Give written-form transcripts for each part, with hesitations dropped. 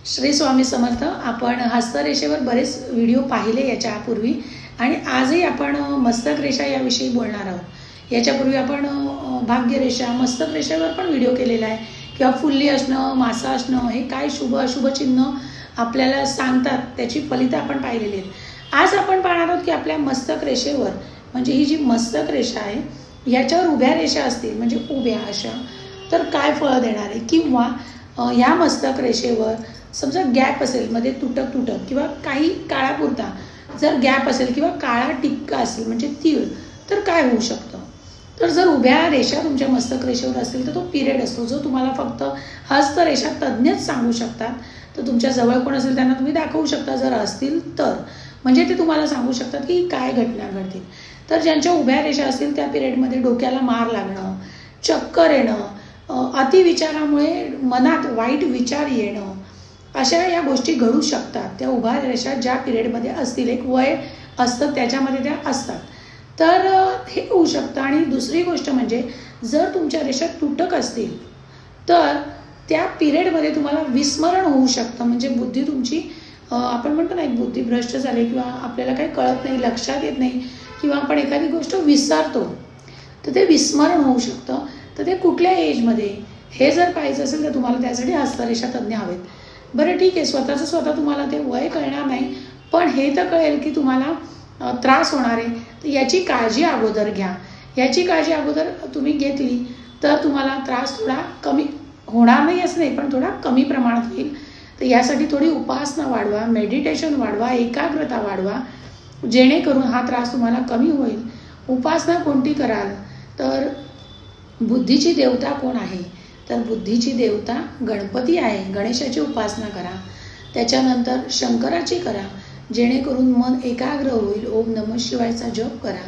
श्री स्वामी समर्थ। आपण हस्तरेषेवर बरेच व्हिडिओ पाहिले याच्यापूर्वी आणि आजही आपण मस्तक रेषा याविषयी बोलणार आहोत। याच्यापूर्वी आपण भाग्यरेषा मस्तक रेषेवर पण व्हिडिओ केलेला आहे किंवा फुल्ली असणं मासा असणं हे काय शुभ अशुभ चिन्ह आपल्याला सांगतात त्याची फलितं आपण पाहिलेली आहेत। आज आपण पाहणार आहोत की आपल्या मस्तक रेषेवर म्हणजे ही जी मस्तक रेषा आहे याच्यावर उभ्या रेषा असतील म्हणजे उभ्या अशा तर काय फळ देणार आहे किंवा ह्या मस्तक रेषेवर समजा गॅप असेल मध्ये तुटक किंवा काही काळापुरता जर गॅप असेल किंवा काळा टिक्का असेल म्हणजे तीळ तर काय होऊ शकतं। तर जर उभ्या रेषा तुमच्या मस्तक रेषेवर असतील तर तो पिरियड असतो जो तुम्हाला फक्त हस्तरेषा तज्ञच सांगू शकतात। तर तुमच्या जवळ कोण असेल त्यांना तुम्ही दाखवू शकता जर असतील तर म्हणजे ते तुम्हाला सांगू शकतात की काय घटना घडतील। तर ज्यांच्या उभ्या रेषा असतील त्या पिरियडमध्ये डोक्याला मार लागणं, चक्कर येणं, अतिविचारामुळे मनात वाईट विचार येणं अशा या गोष्टी घडू शकतात। त्या उभ्या रेषा ज्या पिरियडमध्ये असतील एक वय असतं त्याच्यामध्ये त्या असतात तर हे होऊ शकतं। आणि दुसरी गोष्ट म्हणजे जर तुमच्या रेषा तुटक असतील तर त्या पिरियडमध्ये तुम्हाला विस्मरण होऊ शकतं म्हणजे बुद्धी तुमची आपण म्हणतो ना एक बुद्धी भ्रष्ट झाली किंवा आपल्याला काही कळत नाही लक्षात येत नाही किंवा आपण एखादी गोष्ट विसरतो तर ते विस्मरण होऊ शकतं। तर ते कुठल्या एजमध्ये हे जर पाहायचं असेल तर तुम्हाला त्यासाठी हस्तरेषा तज्ञ हवेत। बरं ठीक आहे स्वतः तुम्हाला ते वय कळणार नाही पण हे तर कळेल की तुम्हाला त्रास होणार आहे तर याची काळजी अगोदर घ्या। याची काळजी अगोदर तुम्ही घेतली तर तुम्हाला त्रास थोडा कमी होणार नाही असं नाही पण थोडा कमी प्रमाणात होईल। तर यासाठी थोडी उपासना वाढवा, मेडिटेशन वाढवा, एकाग्रता वाढवा जेणेकरून हा त्रास तुम्हाला कमी होईल। उपासना कोणती कराल तर बुद्धीची देवता कोण आहे तर बुद्धीची देवता गणपती आहे, गणेशाची उपासना करा। त्याच्यानंतर शंकराची करा जेणेकरून मन एकाग्र होईल। ओम नमः शिवायचा जप करा।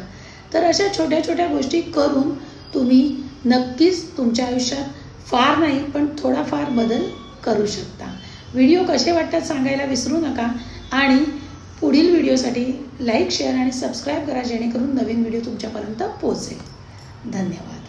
तर अशा छोट्या छोट्या गोष्टी करून तुम्ही नक्कीच तुमच्या आयुष्यात फार नाही पण थोडाफार बदल करू शकता। व्हिडिओ कसे वाटतात सांगायला विसरू नका आणि पुढील व्हिडिओसाठी लाईक शेअर आणि सबस्क्राईब करा जेणेकरून नवीन व्हिडिओ तुमच्यापर्यंत पोहोचेल। धन्यवाद।